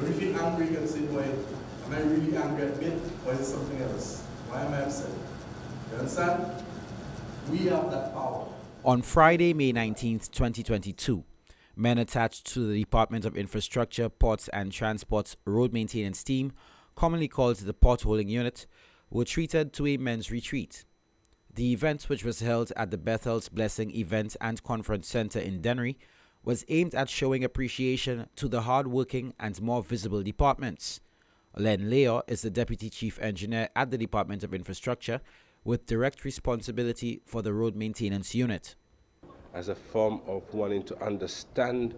When you feel angry, you can say, boy, am I really angry at me, or is it something else? Why am I upset? You understand? We have that power. On Friday, May 19th, 2022, men attached to the Department of Infrastructure, Ports and Transport's Road Maintenance Team, commonly called the Potholing Unit, were treated to a men's retreat. The event, which was held at the Bethel's Blessing Event and Conference Center in Dennery, was aimed at showing appreciation to the hard-working and more visible departments. Len Leo is the Deputy Chief Engineer at the Department of Infrastructure, with direct responsibility for the Road Maintenance Unit. As a form of wanting to understand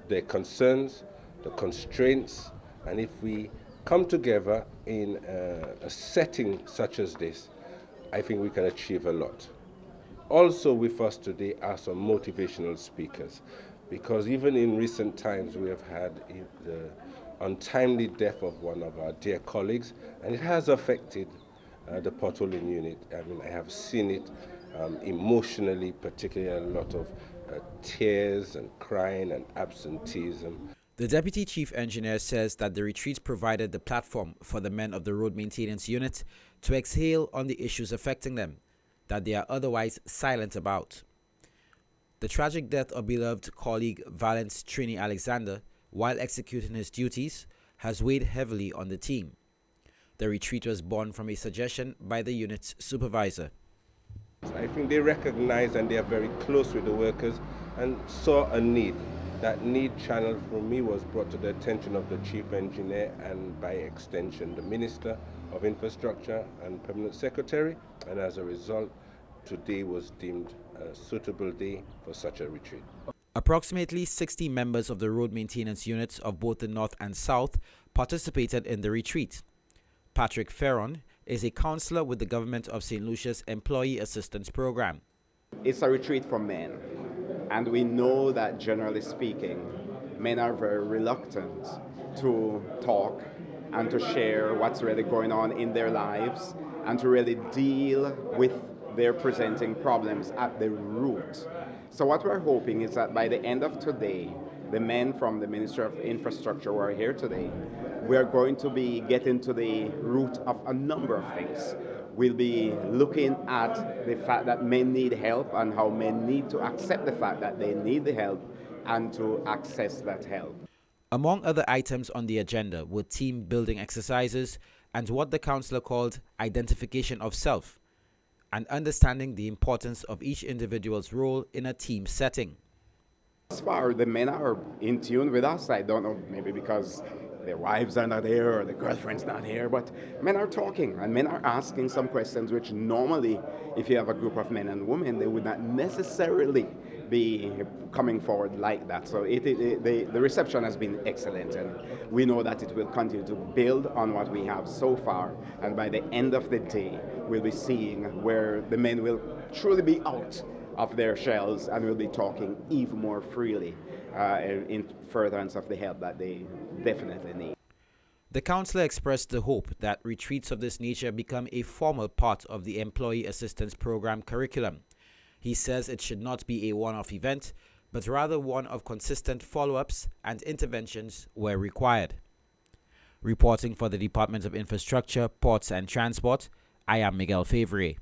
their concerns, the constraints, and if we come together in a setting such as this, I think we can achieve a lot. Also with us today are some motivational speakers, because even in recent times we have had the untimely death of one of our dear colleagues, and it has affected the Potholing unit. I mean, I have seen it emotionally, particularly a lot of tears and crying and absenteeism. The Deputy Chief Engineer says that the retreat provided the platform for the men of the Road Maintenance Unit to exhale on the issues affecting them that they are otherwise silent about. The tragic death of beloved colleague Valence Trini Alexander while executing his duties has weighed heavily on the team. The retreat was born from a suggestion by the unit's supervisor. I think they recognize and they are very close with the workers and saw a need. That need channel for me was brought to the attention of the Chief Engineer and by extension the Minister of Infrastructure and Permanent Secretary, and as a result today was deemed a suitable day for such a retreat. Approximately 60 members of the road maintenance units of both the North and South participated in the retreat. Patrick Ferron is a councillor with the Government of St. Lucia's Employee Assistance Program. It's a retreat for men, and we know that generally speaking, men are very reluctant to talk and to share what's really going on in their lives and to really deal with their presenting problems at the root. So what we're hoping is that by the end of today, the men from the Ministry of Infrastructure who are here today, we're going to be getting to the root of a number of things. We'll be looking at the fact that men need help and how men need to accept the fact that they need the help and to access that help. Among other items on the agenda were team building exercises and what the councillor called identification of self and understanding the importance of each individual's role in a team setting. As far as the men are in tune with us, I don't know, maybe because their wives are not here or their girlfriend's not here, but men are talking and men are asking some questions which normally, if you have a group of men and women, they would not necessarily be coming forward like that. So the reception has been excellent, and we know that it will continue to build on what we have so far, and by the end of the day, we'll be seeing where the men will truly be out of their shells and will be talking even more freely in furtherance of the help that they definitely need. The councillor expressed the hope that retreats of this nature become a formal part of the Employee Assistance Program curriculum. He says it should not be a one-off event, but rather one of consistent follow-ups and interventions where required. Reporting for the Department of Infrastructure, Ports and Transport, I am Miguel Favre.